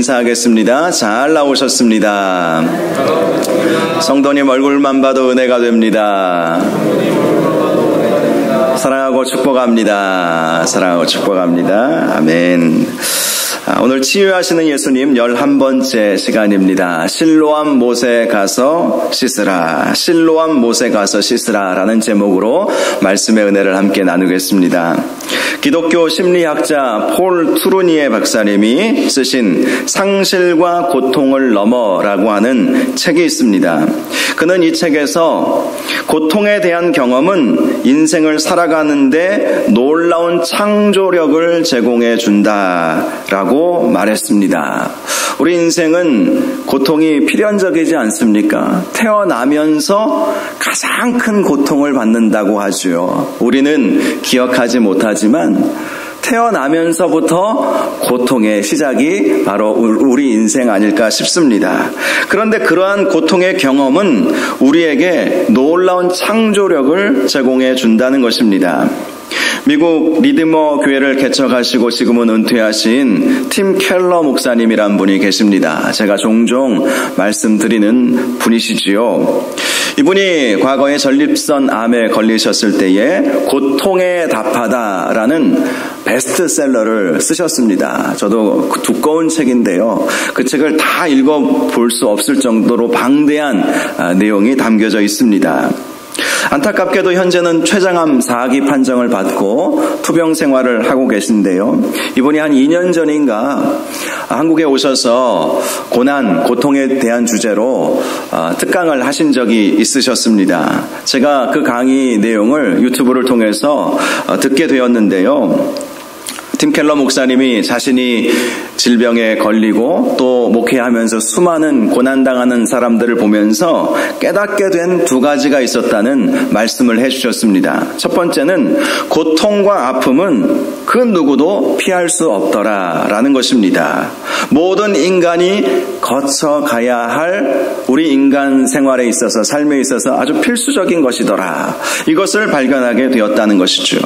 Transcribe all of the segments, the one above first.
인사하겠습니다. 잘 나오셨습니다. 성도님 얼굴만 봐도 은혜가 됩니다. 사랑하고 축복합니다. 사랑하고 축복합니다. 아멘. 오늘 치유하시는 예수님 11번째 시간입니다. 실로암 못에 가서 씻으라. 실로암 못에 가서 씻으라 라는 제목으로 말씀의 은혜를 함께 나누겠습니다. 기독교 심리학자 폴 투르니에 박사님이 쓰신 상실과 고통을 넘어라고 하는 책이 있습니다. 그는 이 책에서 고통에 대한 경험은 인생을 살아가는데 놀라운 창조력을 제공해 준다라고 말했습니다. 우리 인생은 고통이 필연적이지 않습니까? 태어나면서 가장 큰 고통을 받는다고 하죠. 우리는 기억하지 못하지만 태어나면서부터 고통의 시작이 바로 우리 인생 아닐까 싶습니다. 그런데 그러한 고통의 경험은 우리에게 놀라운 창조력을 제공해 준다는 것입니다. 미국 리드머 교회를 개척하시고 지금은 은퇴하신 팀 켈러 목사님이란 분이 계십니다. 제가 종종 말씀드리는 분이시지요. 이분이 과거에 전립선 암에 걸리셨을 때에 고통에 답하다라는 베스트셀러를 쓰셨습니다. 저도 두꺼운 책인데요. 그 책을 다 읽어볼 수 없을 정도로 방대한 내용이 담겨져 있습니다. 안타깝게도 현재는 췌장암 4기 판정을 받고 투병 생활을 하고 계신데요. 이분이 한 2년 전인가 한국에 오셔서 고난, 고통에 대한 주제로 특강을 하신 적이 있으셨습니다. 제가 그 강의 내용을 유튜브를 통해서 듣게 되었는데요. 팀 켈러 목사님이 자신이 질병에 걸리고 또 목회하면서 수많은 고난당하는 사람들을 보면서 깨닫게 된 두 가지가 있었다는 말씀을 해주셨습니다. 첫 번째는 고통과 아픔은 그 누구도 피할 수 없더라라는 것입니다. 모든 인간이 거쳐가야 할 우리 인간 생활에 있어서 삶에 있어서 아주 필수적인 것이더라. 이것을 발견하게 되었다는 것이죠.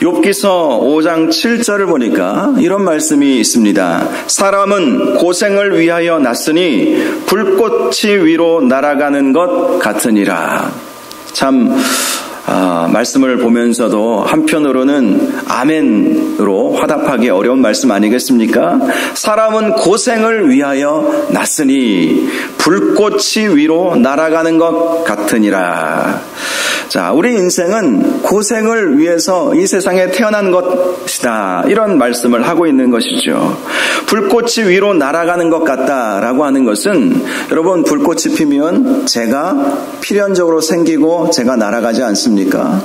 욥기서 5장 7절을 보니까 이런 말씀이 있습니다. 사람은 고생을 위하여 났으니 불꽃이 위로 날아가는 것 같으니라. 참 말씀을 보면서도 한편으로는 아멘으로 화답하기 어려운 말씀 아니겠습니까? 사람은 고생을 위하여 났으니 불꽃이 위로 날아가는 것 같으니라. 자, 우리 인생은 고생을 위해서 이 세상에 태어난 것이다. 이런 말씀을 하고 있는 것이죠. 불꽃이 위로 날아가는 것 같다라고 하는 것은 여러분 불꽃이 피면 재가 필연적으로 생기고 재가 날아가지 않습니까?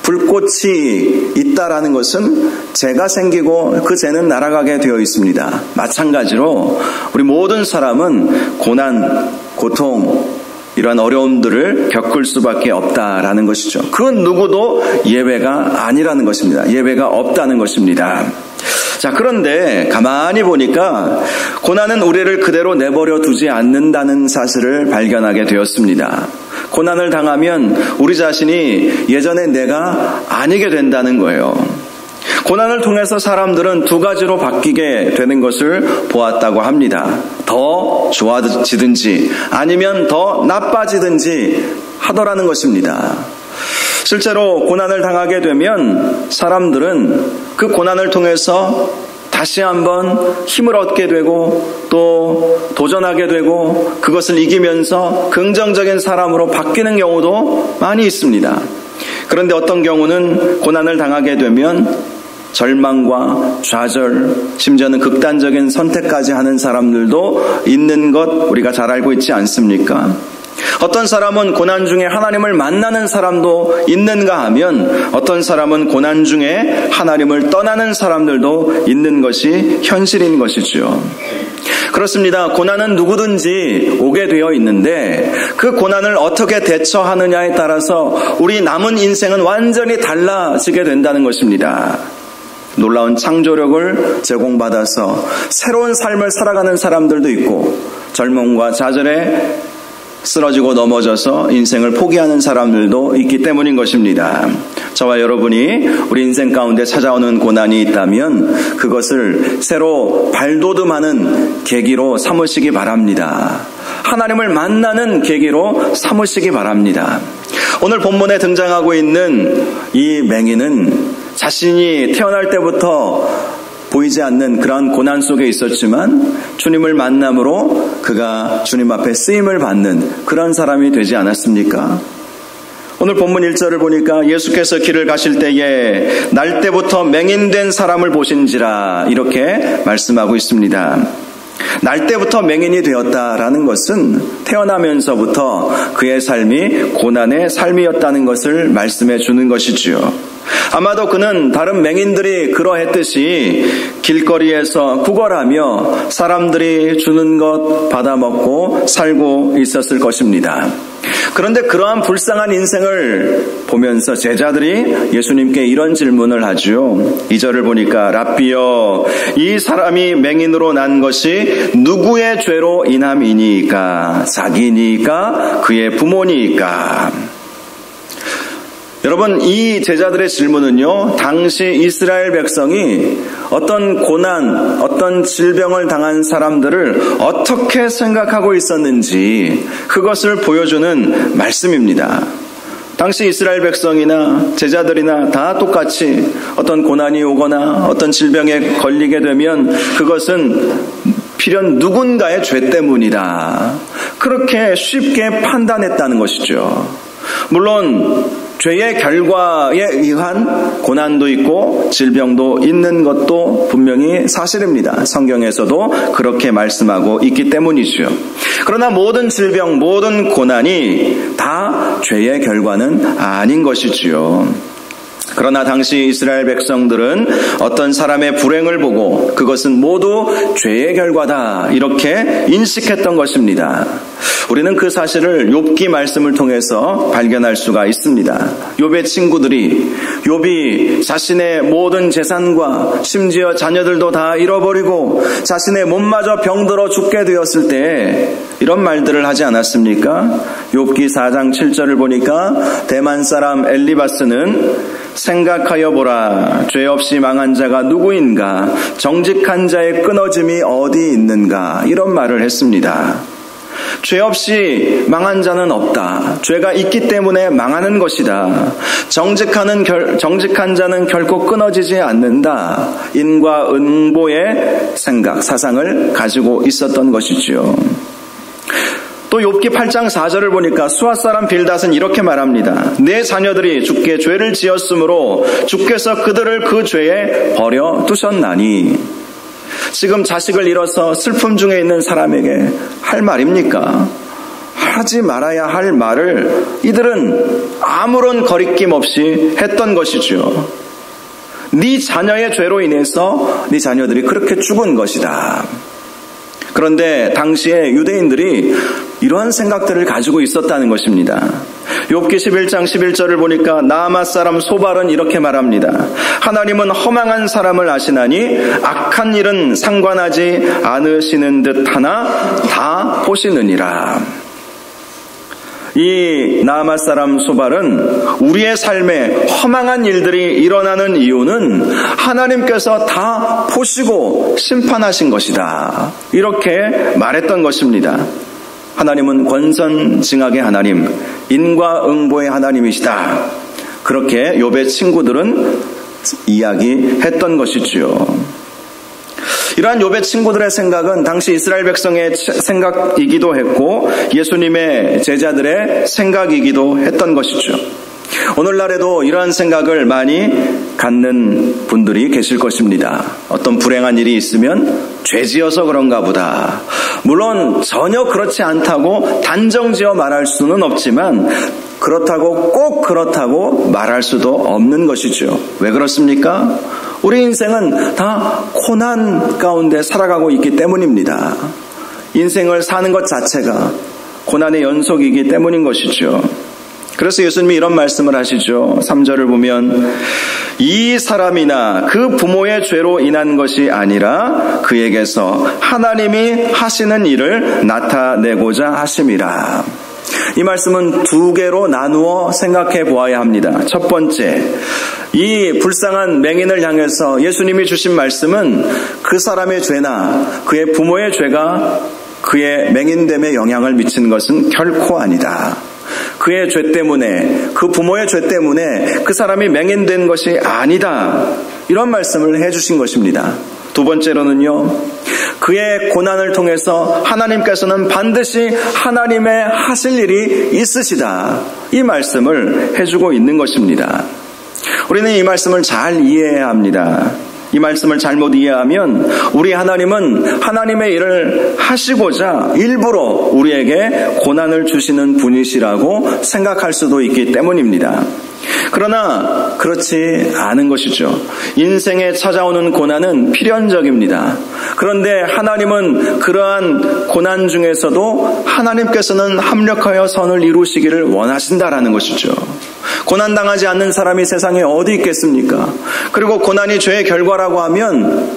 불꽃이 있다라는 것은 재가 생기고 그 재는 날아가게 되어 있습니다. 마찬가지로 우리 모든 사람은 고난, 고통, 이러한 어려움들을 겪을 수밖에 없다라는 것이죠. 그 누구도 예외가 아니라는 것입니다. 예외가 없다는 것입니다. 자, 그런데 가만히 보니까 고난은 우리를 그대로 내버려 두지 않는다는 사실을 발견하게 되었습니다. 고난을 당하면 우리 자신이 예전의 내가 아니게 된다는 거예요. 고난을 통해서 사람들은 두 가지로 바뀌게 되는 것을 보았다고 합니다. 더 좋아지든지 아니면 더 나빠지든지 하더라는 것입니다. 실제로 고난을 당하게 되면 사람들은 그 고난을 통해서 다시 한번 힘을 얻게 되고 또 도전하게 되고 그것을 이기면서 긍정적인 사람으로 바뀌는 경우도 많이 있습니다. 그런데 어떤 경우는 고난을 당하게 되면 절망과 좌절, 심지어는 극단적인 선택까지 하는 사람들도 있는 것 우리가 잘 알고 있지 않습니까? 어떤 사람은 고난 중에 하나님을 만나는 사람도 있는가 하면 어떤 사람은 고난 중에 하나님을 떠나는 사람들도 있는 것이 현실인 것이죠. 그렇습니다. 고난은 누구든지 오게 되어 있는데 그 고난을 어떻게 대처하느냐에 따라서 우리 남은 인생은 완전히 달라지게 된다는 것입니다. 놀라운 창조력을 제공받아서 새로운 삶을 살아가는 사람들도 있고 절망과 좌절에 쓰러지고 넘어져서 인생을 포기하는 사람들도 있기 때문인 것입니다. 저와 여러분이 우리 인생 가운데 찾아오는 고난이 있다면 그것을 새로 발돋움하는 계기로 삼으시기 바랍니다. 하나님을 만나는 계기로 삼으시기 바랍니다. 오늘 본문에 등장하고 있는 이 맹인은 자신이 태어날 때부터 보이지 않는 그러한 고난 속에 있었지만 주님을 만남으로 그가 주님 앞에 쓰임을 받는 그런 사람이 되지 않았습니까? 오늘 본문 1절을 보니까 예수께서 길을 가실 때에 날 때부터 맹인된 사람을 보신지라 이렇게 말씀하고 있습니다. 날 때부터 맹인이 되었다라는 것은 태어나면서부터 그의 삶이 고난의 삶이었다는 것을 말씀해 주는 것이지요. 아마도 그는 다른 맹인들이 그러했듯이 길거리에서 구걸하며 사람들이 주는 것 받아먹고 살고 있었을 것입니다. 그런데 그러한 불쌍한 인생을 보면서 제자들이 예수님께 이런 질문을 하죠. 2절을 보니까 랍비여, 이 사람이 맹인으로 난 것이 누구의 죄로 인함이니까? 자기니까? 그의 부모니까? 여러분, 이 제자들의 질문은요, 당시 이스라엘 백성이 어떤 고난, 어떤 질병을 당한 사람들을 어떻게 생각하고 있었는지 그것을 보여주는 말씀입니다. 당시 이스라엘 백성이나 제자들이나 다 똑같이 어떤 고난이 오거나 어떤 질병에 걸리게 되면 그것은 필연 누군가의 죄 때문이다. 그렇게 쉽게 판단했다는 것이죠. 물론 죄의 결과에 의한 고난도 있고 질병도 있는 것도 분명히 사실입니다. 성경에서도 그렇게 말씀하고 있기 때문이죠. 그러나 모든 질병, 모든 고난이 다 죄의 결과는 아닌 것이지요. 그러나 당시 이스라엘 백성들은 어떤 사람의 불행을 보고 그것은 모두 죄의 결과다 이렇게 인식했던 것입니다. 우리는 그 사실을 욥기 말씀을 통해서 발견할 수가 있습니다. 욥의 친구들이 욥이 자신의 모든 재산과 심지어 자녀들도 다 잃어버리고 자신의 몸마저 병들어 죽게 되었을 때 이런 말들을 하지 않았습니까? 욥기 4장 7절을 보니까 대만 사람 엘리바스는 생각하여 보라, 죄 없이 망한 자가 누구인가? 정직한 자의 끊어짐이 어디 있는가? 이런 말을 했습니다. 죄 없이 망한 자는 없다. 죄가 있기 때문에 망하는 것이다. 정직한 자는 결코 끊어지지 않는다. 인과 응보의 생각, 사상을 가지고 있었던 것이지요. 또 욥기 8장 4절을 보니까 수아 사람 빌닷은 이렇게 말합니다. 내 자녀들이 주께 죄를 지었으므로 주께서 그들을 그 죄에 버려 두셨나니. 지금 자식을 잃어서 슬픔 중에 있는 사람에게 할 말입니까? 하지 말아야 할 말을 이들은 아무런 거리낌 없이 했던 것이죠. 네 자녀의 죄로 인해서 네 자녀들이 그렇게 죽은 것이다. 그런데 당시에 유대인들이 이러한 생각들을 가지고 있었다는 것입니다. 욥기 11장 11절을 보니까 나아마 사람 소발은 이렇게 말합니다. 하나님은 허망한 사람을 아시나니 악한 일은 상관하지 않으시는 듯 하나 다 보시느니라. 이 나아마 사람 소발은 우리의 삶에 허망한 일들이 일어나는 이유는 하나님께서 다 보시고 심판하신 것이다. 이렇게 말했던 것입니다. 하나님은 권선징악의 하나님, 인과응보의 하나님이시다. 그렇게 욥의 친구들은 이야기했던 것이지요. 이러한 욥의 친구들의 생각은 당시 이스라엘 백성의 생각이기도 했고 예수님의 제자들의 생각이기도 했던 것이죠. 오늘날에도 이러한 생각을 많이 갖는 분들이 계실 것입니다. 어떤 불행한 일이 있으면 죄지어서 그런가 보다. 물론 전혀 그렇지 않다고 단정지어 말할 수는 없지만 그렇다고 꼭 그렇다고 말할 수도 없는 것이죠. 왜 그렇습니까? 우리 인생은 다 고난 가운데 살아가고 있기 때문입니다. 인생을 사는 것 자체가 고난의 연속이기 때문인 것이죠. 그래서 예수님이 이런 말씀을 하시죠. 3절을 보면 이 사람이나 그 부모의 죄로 인한 것이 아니라 그에게서 하나님이 하시는 일을 나타내고자 하심이라. 이 말씀은 두 개로 나누어 생각해 보아야 합니다. 첫 번째, 이 불쌍한 맹인을 향해서 예수님이 주신 말씀은 그 사람의 죄나 그의 부모의 죄가 그의 맹인됨에 영향을 미치는 것은 결코 아니다. 그의 죄 때문에, 그 부모의 죄 때문에 그 사람이 맹인된 것이 아니다. 이런 말씀을 해주신 것입니다. 두 번째로는요, 그의 고난을 통해서 하나님께서는 반드시 하나님의 하실 일이 있으시다. 이 말씀을 해주고 있는 것입니다. 우리는 이 말씀을 잘 이해해야 합니다. 이 말씀을 잘못 이해하면 우리 하나님은 하나님의 일을 하시고자 일부러 우리에게 고난을 주시는 분이시라고 생각할 수도 있기 때문입니다. 그러나 그렇지 않은 것이죠. 인생에 찾아오는 고난은 필연적입니다. 그런데 하나님은 그러한 고난 중에서도 하나님께서는 합력하여 선을 이루시기를 원하신다라는 것이죠. 고난당하지 않는 사람이 세상에 어디 있겠습니까? 그리고 고난이 죄의 결과라고 하면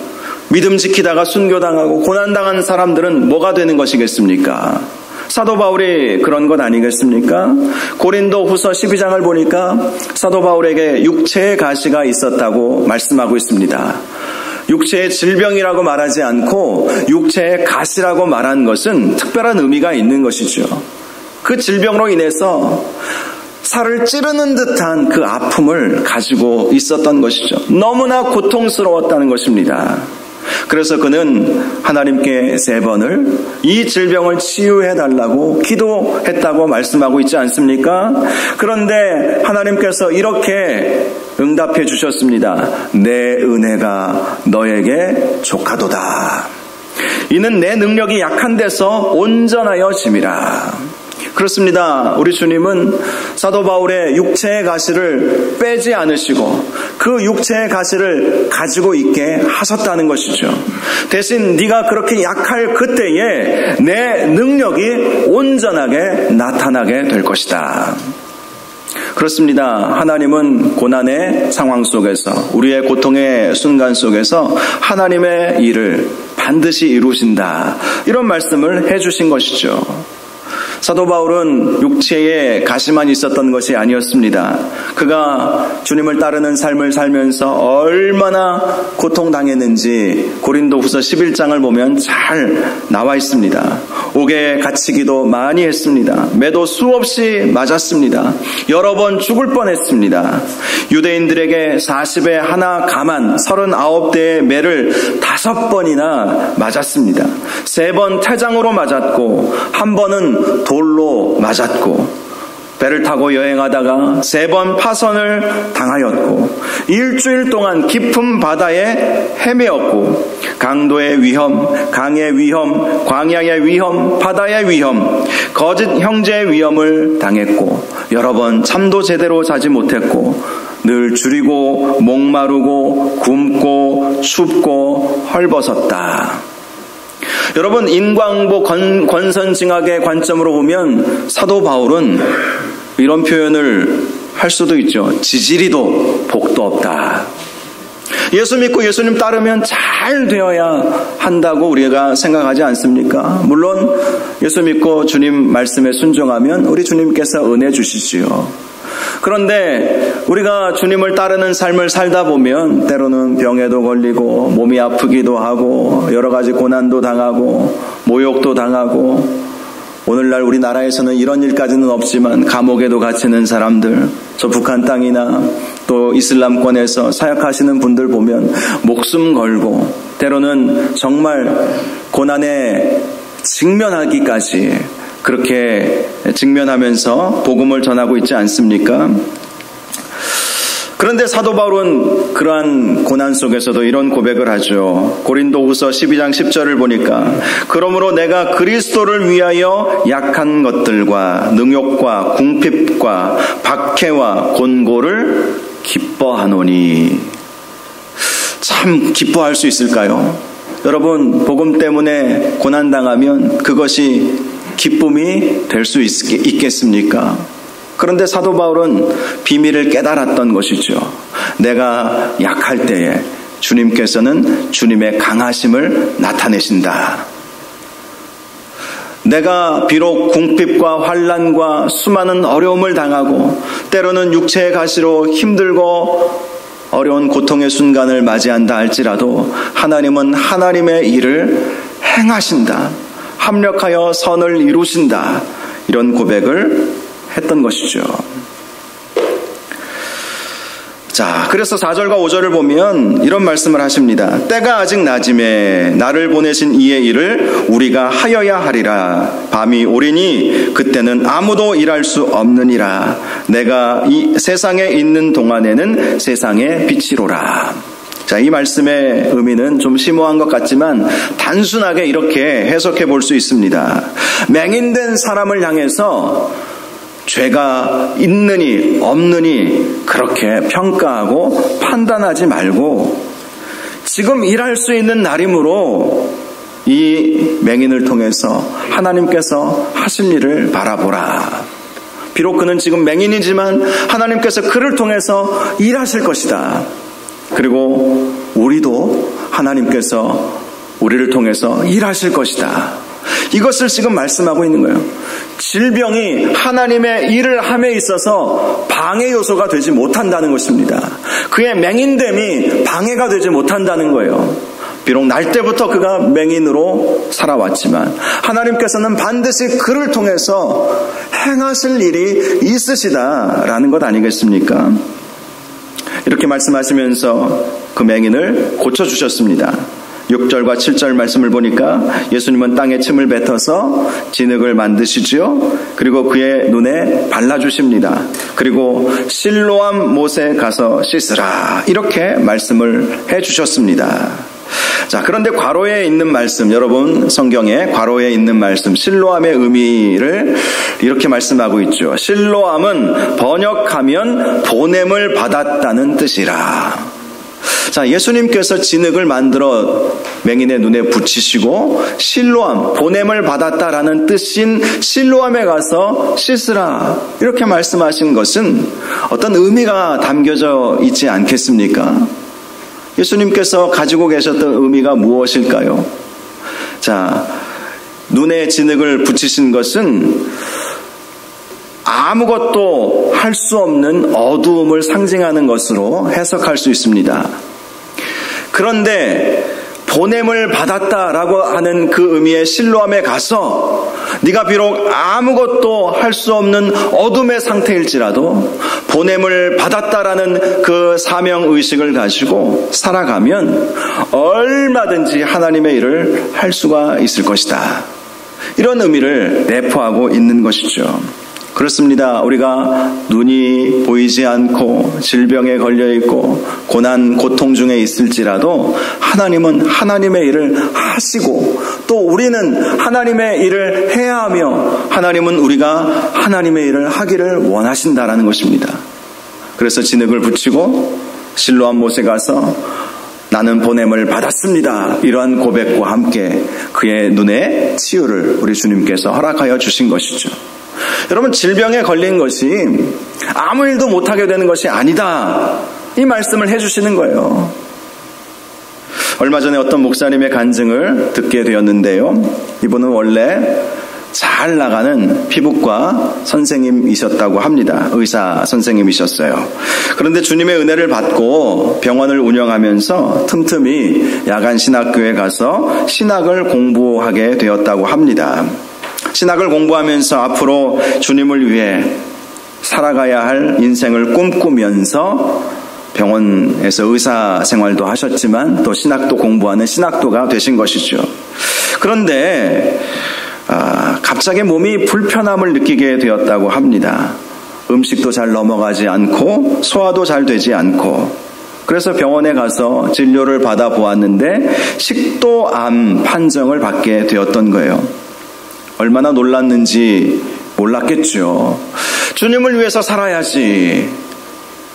믿음 지키다가 순교당하고 고난당한 사람들은 뭐가 되는 것이겠습니까? 사도 바울이 그런 것 아니겠습니까? 고린도 후서 12장을 보니까 사도 바울에게 육체의 가시가 있었다고 말씀하고 있습니다. 육체의 질병이라고 말하지 않고 육체의 가시라고 말한 것은 특별한 의미가 있는 것이죠. 그 질병으로 인해서 살을 찌르는 듯한 그 아픔을 가지고 있었던 것이죠. 너무나 고통스러웠다는 것입니다. 그래서 그는 하나님께 3번을 이 질병을 치유해달라고 기도했다고 말씀하고 있지 않습니까? 그런데 하나님께서 이렇게 응답해 주셨습니다. 내 은혜가 너에게 족하도다. 이는 내 능력이 약한 데서 온전하여 짐이라. 그렇습니다. 우리 주님은 사도 바울의 육체의 가시를 빼지 않으시고 그 육체의 가시를 가지고 있게 하셨다는 것이죠. 대신 네가 그렇게 약할 그때에 내 능력이 온전하게 나타나게 될 것이다. 그렇습니다. 하나님은 고난의 상황 속에서, 우리의 고통의 순간 속에서 하나님의 일을 반드시 이루신다. 이런 말씀을 해주신 것이죠. 사도 바울은 육체에 가시만 있었던 것이 아니었습니다. 그가 주님을 따르는 삶을 살면서 얼마나 고통당했는지 고린도후서 11장을 보면 잘 나와 있습니다. 옥에 갇히기도 많이 했습니다. 매도 수없이 맞았습니다. 여러 번 죽을 뻔했습니다. 유대인들에게 40에 하나 감한 39대의 매를 5번이나 맞았습니다. 3번 태장으로 맞았고 한 번은 돌로 맞았고 배를 타고 여행하다가 3번 파선을 당하였고 일주일 동안 깊은 바다에 헤매었고 강도의 위험, 강의 위험, 광야의 위험, 바다의 위험, 거짓 형제의 위험을 당했고 여러 번 잠도 제대로 자지 못했고 늘 줄이고 목마르고 굶고 춥고 헐벗었다. 여러분, 인광보 권선징악의 관점으로 보면 사도 바울은 이런 표현을 할 수도 있죠. 지지리도 복도 없다. 예수 믿고 예수님 따르면 잘 되어야 한다고 우리가 생각하지 않습니까? 물론 예수 믿고 주님 말씀에 순종하면 우리 주님께서 은혜 주시지요. 그런데 우리가 주님을 따르는 삶을 살다 보면 때로는 병에도 걸리고 몸이 아프기도 하고 여러 가지 고난도 당하고 모욕도 당하고 오늘날 우리나라에서는 이런 일까지는 없지만 감옥에도 갇히는 사람들, 저 북한 땅이나 또 이슬람권에서 사역하시는 분들 보면 목숨 걸고 때로는 정말 고난에 직면하기까지 그렇게 직면하면서 복음을 전하고 있지 않습니까? 그런데 사도 바울은 그러한 고난 속에서도 이런 고백을 하죠. 고린도후서 12장 10절을 보니까 그러므로 내가 그리스도를 위하여 약한 것들과 능욕과 궁핍과 박해와 곤고를 기뻐하노니. 참 기뻐할 수 있을까요? 여러분, 복음 때문에 고난당하면 그것이 기쁨이 될 수 있겠습니까? 그런데 사도 바울은 비밀을 깨달았던 것이죠. 내가 약할 때에 주님께서는 주님의 강하심을 나타내신다. 내가 비록 궁핍과 환난과 수많은 어려움을 당하고 때로는 육체의 가시로 힘들고 어려운 고통의 순간을 맞이한다 할지라도 하나님은 하나님의 일을 행하신다. 합력하여 선을 이루신다. 이런 고백을 했던 것이죠. 자, 그래서 4절과 5절을 보면 이런 말씀을 하십니다. 때가 아직 낮음에 나를 보내신 이의 일을 우리가 하여야 하리라. 밤이 오리니 그때는 아무도 일할 수 없느니라. 내가 이 세상에 있는 동안에는 세상의 빛이로라. 자, 이 말씀의 의미는 좀 심오한 것 같지만 단순하게 이렇게 해석해 볼 수 있습니다. 맹인된 사람을 향해서 죄가 있느니 없느니 그렇게 평가하고 판단하지 말고 지금 일할 수 있는 날이므로 이 맹인을 통해서 하나님께서 하실 일을 바라보라. 비록 그는 지금 맹인이지만 하나님께서 그를 통해서 일하실 것이다. 그리고 우리도 하나님께서 우리를 통해서 일하실 것이다. 이것을 지금 말씀하고 있는 거예요. 질병이 하나님의 일을 함에 있어서 방해 요소가 되지 못한다는 것입니다. 그의 맹인됨이 방해가 되지 못한다는 거예요. 비록 날 때부터 그가 맹인으로 살아왔지만 하나님께서는 반드시 그를 통해서 행하실 일이 있으시다라는 것 아니겠습니까? 이렇게 말씀하시면서 그 맹인을 고쳐주셨습니다. 6절과 7절 말씀을 보니까 예수님은 땅에 침을 뱉어서 진흙을 만드시지요. 그리고 그의 눈에 발라주십니다. 그리고 실로암 못에 가서 씻으라. 이렇게 말씀을 해주셨습니다. 자, 그런데 괄호에 있는 말씀, 여러분 성경에 괄호에 있는 말씀 실로암의 의미를 이렇게 말씀하고 있죠. 실로암은 번역하면 보냄을 받았다는 뜻이라. 자, 예수님께서 진흙을 만들어 맹인의 눈에 붙이시고 실로암, 보냄을 받았다라는 뜻인 실로암에 가서 씻으라. 이렇게 말씀하신 것은 어떤 의미가 담겨져 있지 않겠습니까? 예수님께서 가지고 계셨던 의미가 무엇일까요? 자, 눈에 진흙을 붙이신 것은 아무것도 할 수 없는 어두움을 상징하는 것으로 해석할 수 있습니다. 그런데 보냄을 받았다라고 하는 그 의미의 실로암에 가서 네가 비록 아무것도 할 수 없는 어둠의 상태일지라도 보냄을 받았다라는 그 사명의식을 가지고 살아가면 얼마든지 하나님의 일을 할 수가 있을 것이다. 이런 의미를 내포하고 있는 것이죠. 그렇습니다. 우리가 눈이 보이지 않고 질병에 걸려있고 고난, 고통 중에 있을지라도 하나님은 하나님의 일을 하시고 또 우리는 하나님의 일을 해야 하며 하나님은 우리가 하나님의 일을 하기를 원하신다라는 것입니다. 그래서 진흙을 붙이고 실로암 못에 가서 나는 보냄을 받았습니다. 이러한 고백과 함께 그의 눈에 치유를 우리 주님께서 허락하여 주신 것이죠. 여러분, 질병에 걸린 것이 아무 일도 못하게 되는 것이 아니다. 이 말씀을 해주시는 거예요. 얼마 전에 어떤 목사님의 간증을 듣게 되었는데요. 이분은 원래 잘 나가는 피부과 선생님이셨다고 합니다. 의사 선생님이셨어요. 그런데 주님의 은혜를 받고 병원을 운영하면서 틈틈이 야간 신학교에 가서 신학을 공부하게 되었다고 합니다. 신학을 공부하면서 앞으로 주님을 위해 살아가야 할 인생을 꿈꾸면서 병원에서 의사 생활도 하셨지만 또 신학도 공부하는 신학도가 되신 것이죠. 그런데 갑자기 몸이 불편함을 느끼게 되었다고 합니다. 음식도 잘 넘어가지 않고 소화도 잘 되지 않고 그래서 병원에 가서 진료를 받아보았는데 식도암 판정을 받게 되었던 거예요. 얼마나 놀랐는지 몰랐겠죠. 주님을 위해서 살아야지.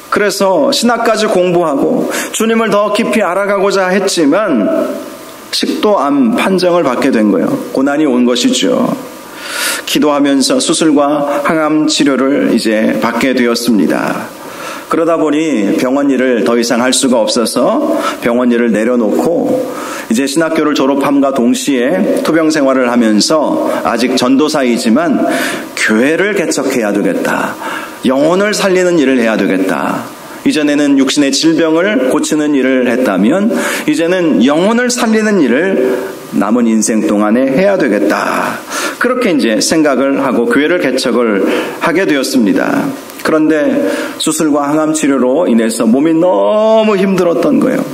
그래서 신학까지 공부하고 주님을 더 깊이 알아가고자 했지만 식도암 판정을 받게 된 거예요. 고난이 온 것이죠. 기도하면서 수술과 항암 치료를 이제 받게 되었습니다. 그러다 보니 병원 일을 더 이상 할 수가 없어서 병원 일을 내려놓고 이제 신학교를 졸업함과 동시에 투병 생활을 하면서 아직 전도사이지만 교회를 개척해야 되겠다. 영혼을 살리는 일을 해야 되겠다. 이전에는 육신의 질병을 고치는 일을 했다면 이제는 영혼을 살리는 일을 남은 인생 동안에 해야 되겠다. 그렇게 이제 생각을 하고 교회를 개척을 하게 되었습니다. 그런데 수술과 항암 치료로 인해서 몸이 너무 힘들었던 거예요.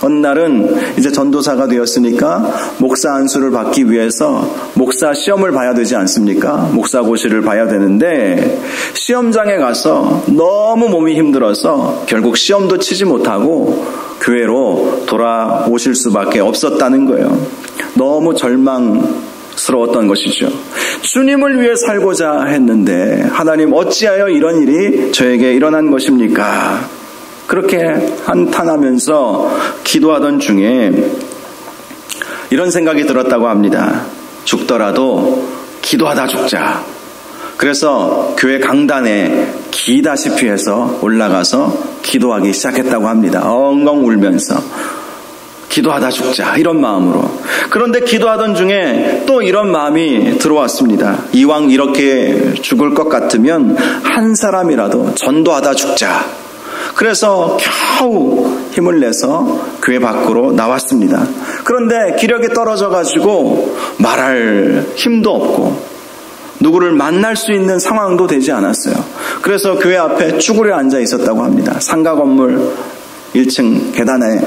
어느 날은 이제 전도사가 되었으니까 목사 안수를 받기 위해서 목사 시험을 봐야 되지 않습니까? 목사고시를 봐야 되는데 시험장에 가서 너무 몸이 힘들어서 결국 시험도 치지 못하고 교회로 돌아오실 수밖에 없었다는 거예요. 너무 절망스러웠던 것이죠. 주님을 위해 살고자 했는데 하나님 어찌하여 이런 일이 저에게 일어난 것입니까? 그렇게 한탄하면서 기도하던 중에 이런 생각이 들었다고 합니다. 죽더라도 기도하다 죽자. 그래서 교회 강단에 기다시피 해서 올라가서 기도하기 시작했다고 합니다. 엉엉 울면서 기도하다 죽자 이런 마음으로. 그런데 기도하던 중에 또 이런 마음이 들어왔습니다. 이왕 이렇게 죽을 것 같으면 한 사람이라도 전도하다 죽자. 그래서 겨우 힘을 내서 교회 밖으로 나왔습니다. 그런데 기력이 떨어져가지고 말할 힘도 없고 누구를 만날 수 있는 상황도 되지 않았어요. 그래서 교회 앞에 쭈그려 앉아 있었다고 합니다. 상가 건물 1층 계단에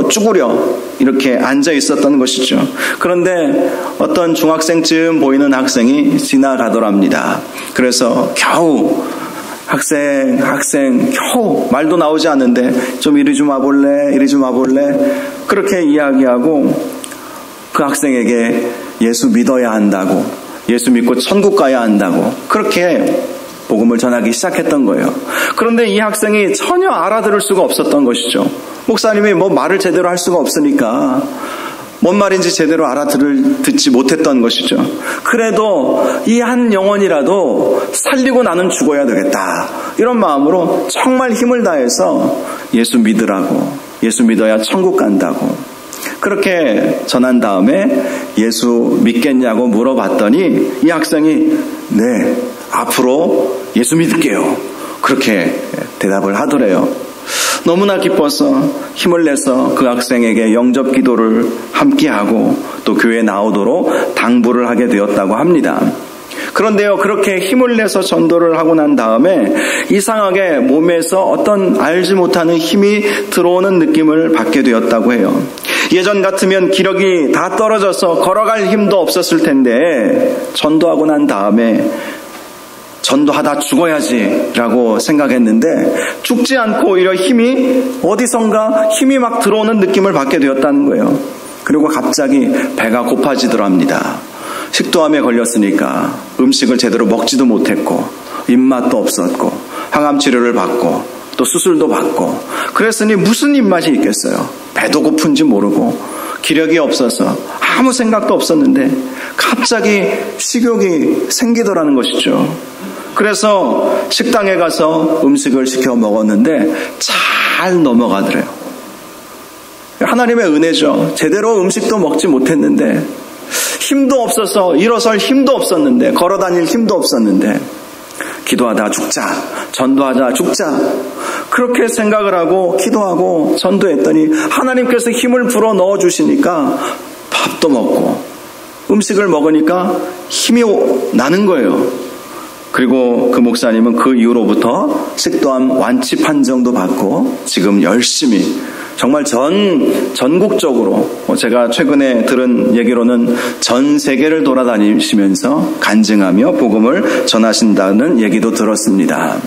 쭈그려 이렇게 앉아 있었던 것이죠. 그런데 어떤 중학생쯤 보이는 학생이 지나가더랍니다. 그래서 겨우 학생 겨우 말도 나오지 않는데 좀 이리 좀 와볼래 그렇게 이야기하고 그 학생에게 예수 믿어야 한다고, 예수 믿고 천국 가야 한다고 그렇게 복음을 전하기 시작했던 거예요. 그런데 이 학생이 전혀 알아들을 수가 없었던 것이죠. 목사님이 뭐 말을 제대로 할 수가 없으니까 뭔 말인지 제대로 듣지 못했던 것이죠. 그래도 이 한 영혼이라도 살리고 나는 죽어야 되겠다. 이런 마음으로 정말 힘을 다해서 예수 믿으라고, 예수 믿어야 천국 간다고 그렇게 전한 다음에 예수 믿겠냐고 물어봤더니 이 학생이 네, 앞으로 예수 믿을게요. 그렇게 대답을 하더래요. 너무나 기뻐서 힘을 내서 그 학생에게 영접 기도를 함께하고 또 교회에 나오도록 당부를 하게 되었다고 합니다. 그런데요, 그렇게 힘을 내서 전도를 하고 난 다음에 이상하게 몸에서 어떤 알지 못하는 힘이 들어오는 느낌을 받게 되었다고 해요. 예전 같으면 기력이 다 떨어져서 걸어갈 힘도 없었을 텐데 전도하고 난 다음에 전도하다 죽어야지 라고 생각했는데 죽지 않고 오히려 힘이 어디선가 힘이 막 들어오는 느낌을 받게 되었다는 거예요. 그리고 갑자기 배가 고파지더랍니다. 식도암에 걸렸으니까 음식을 제대로 먹지도 못했고 입맛도 없었고 항암 치료를 받고 또 수술도 받고 그랬으니 무슨 입맛이 있겠어요. 배도 고픈지 모르고 기력이 없어서 아무 생각도 없었는데 갑자기 식욕이 생기더라는 것이죠. 그래서 식당에 가서 음식을 시켜 먹었는데 잘 넘어가더래요. 하나님의 은혜죠. 제대로 음식도 먹지 못했는데 힘도 없어서 일어설 힘도 없었는데 걸어다닐 힘도 없었는데 기도하다 죽자, 전도하자 죽자 그렇게 생각을 하고 기도하고 전도했더니 하나님께서 힘을 불어 넣어주시니까 밥도 먹고 음식을 먹으니까 힘이 나는 거예요. 그리고 그 목사님은 그 이후로부터 식도암 완치 판정도 받고 지금 열심히 정말 전국적으로 제가 최근에 들은 얘기로는 전 세계를 돌아다니시면서 간증하며 복음을 전하신다는 얘기도 들었습니다.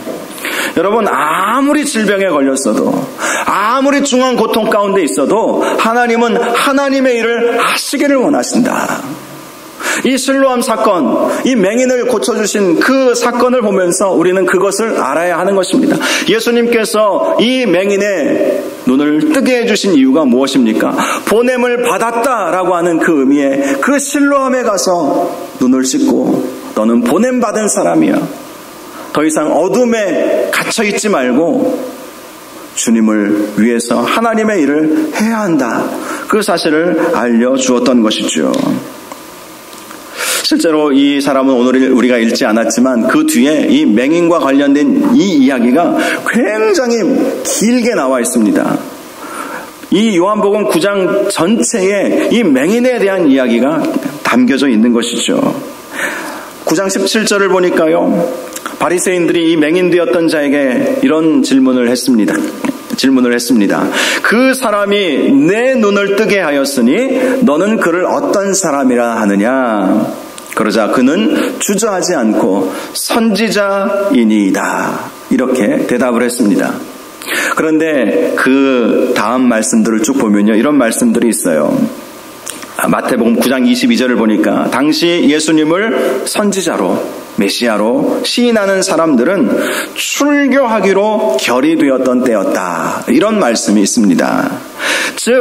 여러분, 아무리 질병에 걸렸어도 아무리 중한 고통 가운데 있어도 하나님은 하나님의 일을 하시기를 원하신다. 이 실로암 사건, 이 맹인을 고쳐주신 그 사건을 보면서 우리는 그것을 알아야 하는 것입니다. 예수님께서 이 맹인의 눈을 뜨게 해주신 이유가 무엇입니까? 보냄을 받았다라고 하는 그 의미에 그 실로암에 가서 눈을 씻고 너는 보냄받은 사람이야. 더 이상 어둠에 갇혀 있지 말고 주님을 위해서 하나님의 일을 해야 한다. 그 사실을 알려주었던 것이죠. 실제로 이 사람은 오늘 우리가 읽지 않았지만 그 뒤에 이 맹인과 관련된 이 이야기가 굉장히 길게 나와 있습니다. 이 요한복음 9장 전체에 이 맹인에 대한 이야기가 담겨져 있는 것이죠. 9장 17절을 보니까요, 바리새인들이 이 맹인되었던 자에게 이런 질문을 했습니다. 그 사람이 내 눈을 뜨게 하였으니 너는 그를 어떤 사람이라 하느냐? 그러자 그는 주저하지 않고 선지자이니이다. 이렇게 대답을 했습니다. 그런데 그 다음 말씀들을 쭉 보면요, 이런 말씀들이 있어요. 마태복음 9장 22절을 보니까 당시 예수님을 선지자로 메시아로 시인하는 사람들은 출교하기로 결의되었던 때였다. 이런 말씀이 있습니다. 즉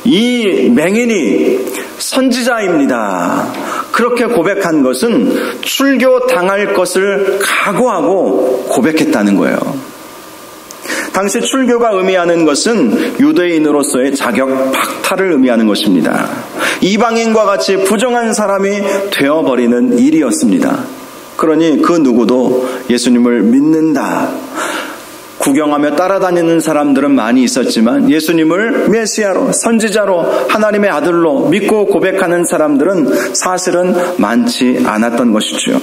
이 맹인이 선지자입니다. 그렇게 고백한 것은 출교당할 것을 각오하고 고백했다는 거예요. 당시 출교가 의미하는 것은 유대인으로서의 자격 박탈을 의미하는 것입니다. 이방인과 같이 부정한 사람이 되어버리는 일이었습니다. 그러니 그 누구도 예수님을 믿는다, 구경하며 따라다니는 사람들은 많이 있었지만 예수님을 메시아로, 선지자로, 하나님의 아들로 믿고 고백하는 사람들은 사실은 많지 않았던 것이죠.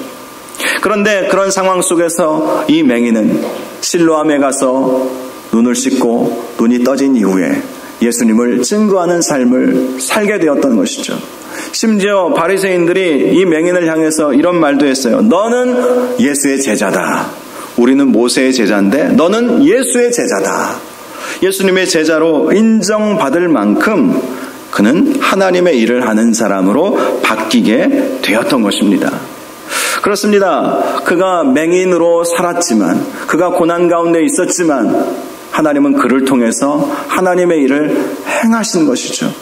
그런데 그런 상황 속에서 이 맹인은 실로암에 가서 눈을 씻고 눈이 떠진 이후에 예수님을 증거하는 삶을 살게 되었던 것이죠. 심지어 바리새인들이 이 맹인을 향해서 이런 말도 했어요. 너는 예수의 제자다. 우리는 모세의 제자인데 너는 예수의 제자다. 예수님의 제자로 인정받을 만큼 그는 하나님의 일을 하는 사람으로 바뀌게 되었던 것입니다. 그렇습니다. 그가 맹인으로 살았지만, 그가 고난 가운데 있었지만 하나님은 그를 통해서 하나님의 일을 행하신 것이죠.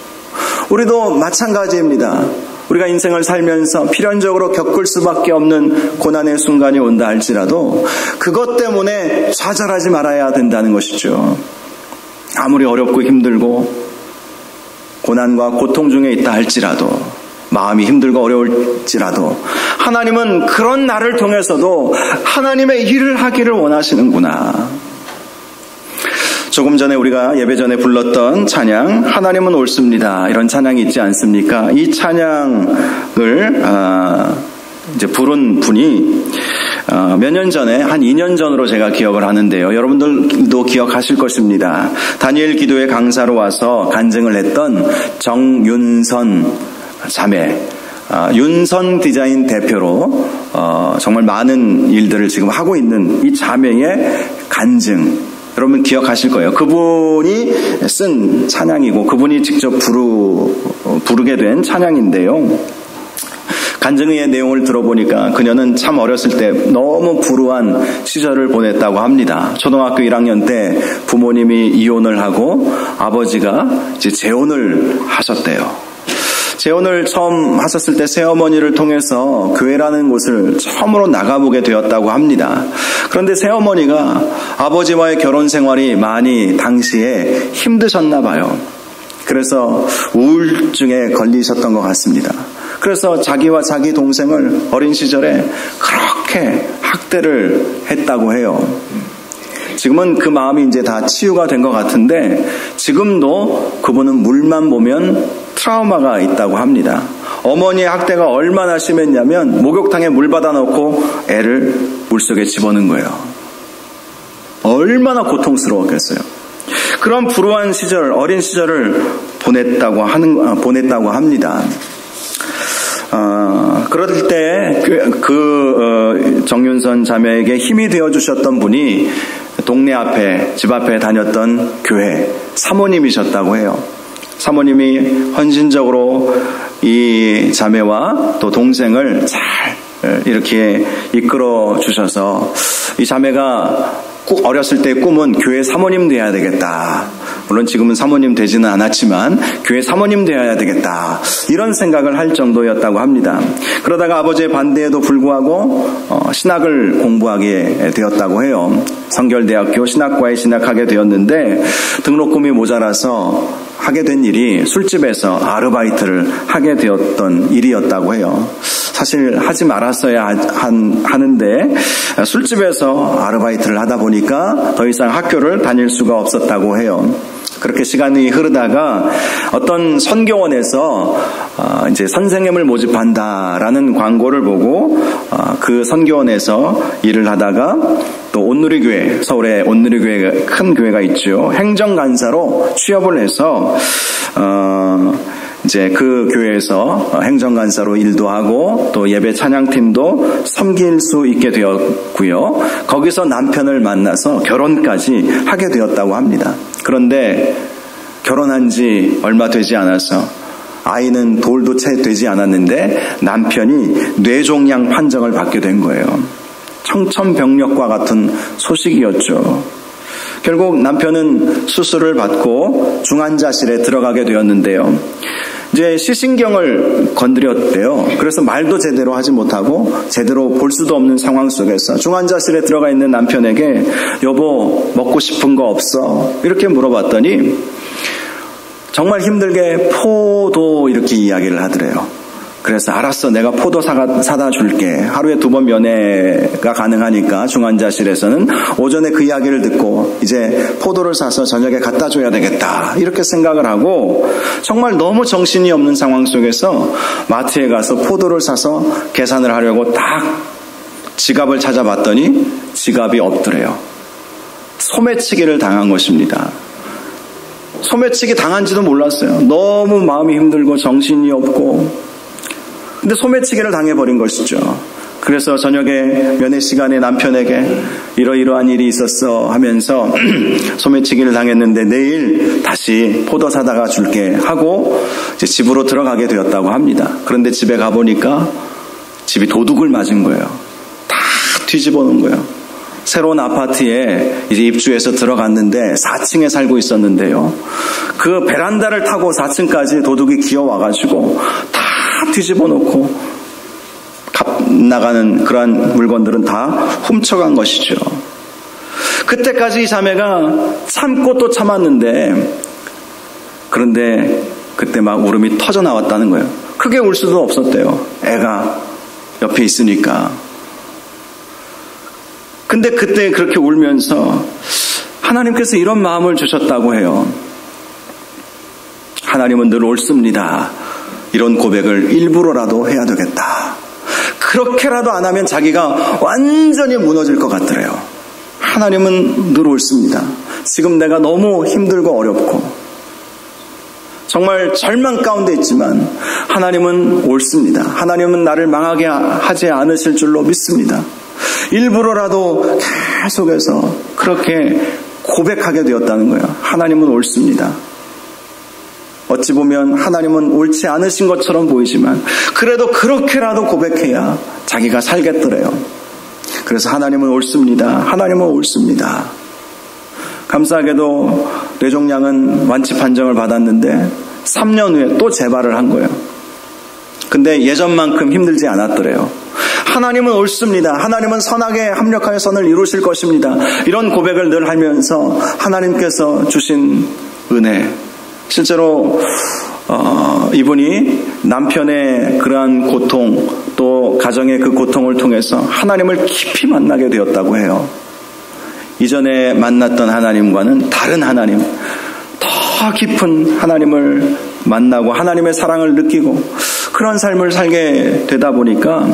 우리도 마찬가지입니다. 우리가 인생을 살면서 필연적으로 겪을 수밖에 없는 고난의 순간이 온다 할지라도 그것 때문에 좌절하지 말아야 된다는 것이죠. 아무리 어렵고 힘들고 고난과 고통 중에 있다 할지라도, 마음이 힘들고 어려울지라도 하나님은 그런 나를 통해서도 하나님의 일을 하기를 원하시는구나. 조금 전에 우리가 예배 전에 불렀던 찬양, 하나님은 옳습니다, 이런 찬양이 있지 않습니까? 이 찬양을 이제 부른 분이 몇 년 전에, 한 2년 전으로 제가 기억을 하는데요. 여러분들도 기억하실 것입니다. 다니엘 기도회 강사로 와서 간증을 했던 정윤선 자매, 윤선 디자인 대표로 정말 많은 일들을 지금 하고 있는 이 자매의 간증, 여러분 기억하실 거예요. 그분이 쓴 찬양이고 그분이 직접 부르게 된 찬양인데요. 간증의 내용을 들어보니까 그녀는 참 어렸을 때 너무 불우한 시절을 보냈다고 합니다. 초등학교 1학년 때 부모님이 이혼을 하고 아버지가 이제 재혼을 하셨대요. 재혼을 처음 하셨을 때 새어머니를 통해서 교회라는 곳을 처음으로 나가보게 되었다고 합니다. 그런데 새어머니가 아버지와의 결혼 생활이 많이 당시에 힘드셨나 봐요. 그래서 우울증에 걸리셨던 것 같습니다. 그래서 자기와 자기 동생을 어린 시절에 그렇게 학대를 했다고 해요. 지금은 그 마음이 이제 다 치유가 된 것 같은데 지금도 그분은 물만 보면 트라우마가 있다고 합니다. 어머니의 학대가 얼마나 심했냐면 목욕탕에 물 받아 넣고 애를 물속에 집어넣은 거예요. 얼마나 고통스러웠겠어요. 그런 불우한 시절, 어린 시절을 보냈다고 합니다. 그럴 때 정윤선 자매에게 힘이 되어주셨던 분이 동네 앞에, 집 앞에 다녔던 교회 사모님이셨다고 해요. 사모님이 헌신적으로 이 자매와 또 동생을 잘 이렇게 이끌어 주셔서 이 자매가 어렸을 때 꿈은 교회 사모님 돼야 되겠다. 물론 지금은 사모님 되지는 않았지만 교회 사모님 되어야 되겠다, 이런 생각을 할 정도였다고 합니다. 그러다가 아버지의 반대에도 불구하고 신학을 공부하게 되었다고 해요. 성결대학교 신학과에 진학하게 되었는데 등록금이 모자라서 하게 된 일이 술집에서 아르바이트를 하게 되었던 일이었다고 해요. 사실 하지 말았어야 하는데 술집에서 아르바이트를 하다 보니까 더 이상 학교를 다닐 수가 없었다고 해요. 그렇게 시간이 흐르다가 어떤 선교원에서 이제 선생님을 모집한다라는 광고를 보고 그 선교원에서 일을 하다가 또 온누리교회, 서울에 온누리교회 큰 교회가 있죠. 행정간사로 취업을 해서 이제 그 교회에서 행정간사로 일도 하고 또 예배 찬양팀도 섬길 수 있게 되었고요. 거기서 남편을 만나서 결혼까지 하게 되었다고 합니다. 그런데 결혼한 지 얼마 되지 않아서 아이는 돌도 채 되지 않았는데 남편이 뇌종양 판정을 받게 된 거예요. 청천벽력과 같은 소식이었죠. 결국 남편은 수술을 받고 중환자실에 들어가게 되었는데요. 이제 시신경을 건드렸대요. 그래서 말도 제대로 하지 못하고 제대로 볼 수도 없는 상황 속에서 중환자실에 들어가 있는 남편에게 여보 먹고 싶은 거 없어? 이렇게 물어봤더니 정말 힘들게 포도 이렇게 이야기를 하더래요. 그래서 알았어, 내가 포도 사다 줄게. 하루에 2번 면회가 가능하니까 중환자실에서는 오전에 그 이야기를 듣고 이제 포도를 사서 저녁에 갖다 줘야 되겠다, 이렇게 생각을 하고 정말 너무 정신이 없는 상황 속에서 마트에 가서 포도를 사서 계산을 하려고 딱 지갑을 찾아봤더니 지갑이 없더래요. 소매치기를 당한 것입니다. 소매치기 당한지도 몰랐어요. 너무 마음이 힘들고 정신이 없고, 근데 소매치기를 당해버린 것이죠. 그래서 저녁에 면회 시간에 남편에게 이러이러한 일이 있었어 하면서 소매치기를 당했는데 내일 다시 포도 사다가 줄게 하고 이제 집으로 들어가게 되었다고 합니다. 그런데 집에 가보니까 집이 도둑을 맞은 거예요. 다 뒤집어 놓은 거예요. 새로운 아파트에 이제 입주해서 들어갔는데 4층에 살고 있었는데요. 그 베란다를 타고 4층까지 도둑이 기어와가지고 다 뒤집어 놓고 나가는 그러한 물건들은 다 훔쳐간 것이죠. 그때까지 이 자매가 참고 또 참았는데, 그런데 그때 막 울음이 터져 나왔다는 거예요. 크게 울 수도 없었대요. 애가 옆에 있으니까. 근데 그때 그렇게 울면서 하나님께서 이런 마음을 주셨다고 해요. 하나님은 늘 옳습니다. 이런 고백을 일부러라도 해야 되겠다. 그렇게라도 안 하면 자기가 완전히 무너질 것 같더래요. 하나님은 늘 옳습니다. 지금 내가 너무 힘들고 어렵고 정말 절망 가운데 있지만 하나님은 옳습니다. 하나님은 나를 망하게 하지 않으실 줄로 믿습니다. 일부러라도 계속해서 그렇게 고백하게 되었다는 거예요. 하나님은 옳습니다. 어찌 보면 하나님은 옳지 않으신 것처럼 보이지만 그래도 그렇게라도 고백해야 자기가 살겠더래요. 그래서 하나님은 옳습니다. 하나님은 옳습니다. 감사하게도 뇌종양은 완치 판정을 받았는데 3년 후에 또 재발을 한 거예요. 근데 예전만큼 힘들지 않았더래요. 하나님은 옳습니다. 하나님은 선하게 합력하여 선을 이루실 것입니다. 이런 고백을 늘 하면서 하나님께서 주신 은혜, 실제로 이분이 남편의 그러한 고통, 또 가정의 그 고통을 통해서 하나님을 깊이 만나게 되었다고 해요. 이전에 만났던 하나님과는 다른 하나님, 더 깊은 하나님을 만나고 하나님의 사랑을 느끼고 그런 삶을 살게 되다 보니까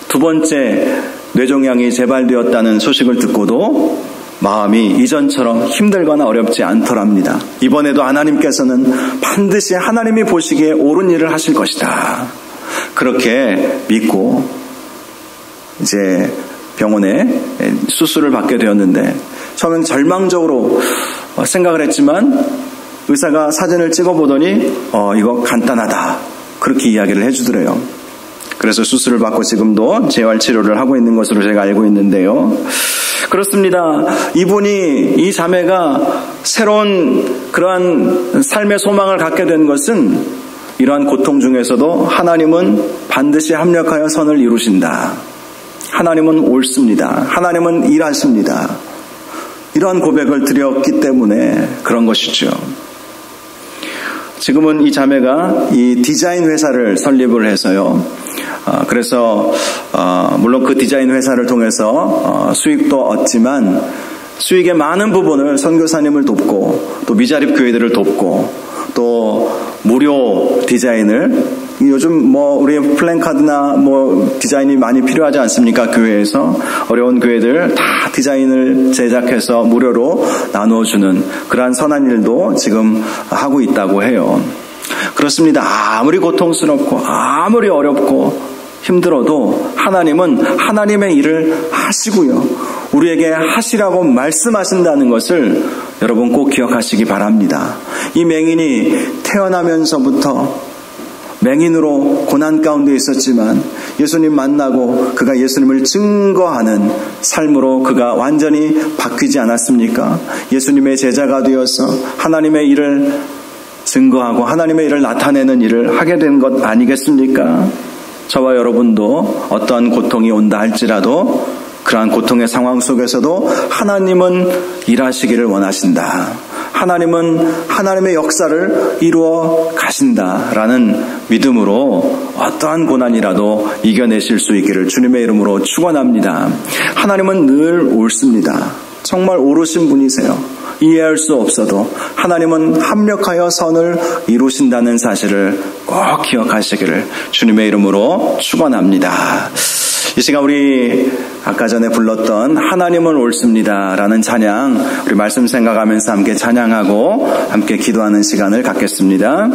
2번째 뇌종양이 재발되었다는 소식을 듣고도 마음이 이전처럼 힘들거나 어렵지 않더랍니다. 이번에도 하나님께서는 반드시 하나님이 보시기에 옳은 일을 하실 것이다. 그렇게 믿고 이제 병원에 수술을 받게 되었는데 처음엔 절망적으로 생각을 했지만 의사가 사진을 찍어보더니 이거 간단하다. 그렇게 이야기를 해주더래요. 그래서 수술을 받고 지금도 재활치료를 하고 있는 것으로 제가 알고 있는데요. 그렇습니다. 이 자매가 새로운 그러한 삶의 소망을 갖게 된 것은 이러한 고통 중에서도 하나님은 반드시 합력하여 선을 이루신다. 하나님은 옳습니다. 하나님은 일하십니다. 이러한 고백을 드렸기 때문에 그런 것이죠. 지금은 이 자매가 이 디자인 회사를 설립을 해서요. 그래서 물론 그 디자인 회사를 통해서 수익도 얻지만 수익의 많은 부분을 선교사님을 돕고 또 미자립 교회들을 돕고 또 무료 디자인을 요즘 우리 플랜카드나 디자인이 많이 필요하지 않습니까? 교회에서 어려운 교회들 다 디자인을 제작해서 무료로 나누어주는 그러한 선한 일도 지금 하고 있다고 해요. 그렇습니다. 아무리 고통스럽고 아무리 어렵고 힘들어도 하나님은 하나님의 일을 하시고요. 우리에게 하시라고 말씀하신다는 것을 여러분 꼭 기억하시기 바랍니다. 이 맹인이 태어나면서부터 맹인으로 고난 가운데 있었지만 예수님 만나고 그가 예수님을 증거하는 삶으로 그가 완전히 바뀌지 않았습니까? 예수님의 제자가 되어서 하나님의 일을 증거하고 하나님의 일을 나타내는 일을 하게 된 것 아니겠습니까? 저와 여러분도 어떠한 고통이 온다 할지라도 그러한 고통의 상황 속에서도 하나님은 일하시기를 원하신다. 하나님은 하나님의 역사를 이루어 가신다라는 믿음으로 어떠한 고난이라도 이겨내실 수 있기를 주님의 이름으로 축원합니다. 하나님은 늘 옳습니다. 정말 옳으신 분이세요. 이해할 수 없어도 하나님은 합력하여 선을 이루신다는 사실을 꼭 기억하시기를 주님의 이름으로 축원합니다. 이 시간 우리 아까 전에 불렀던 하나님은 옳습니다 라는 찬양 우리 말씀 생각하면서 함께 찬양하고 함께 기도하는 시간을 갖겠습니다.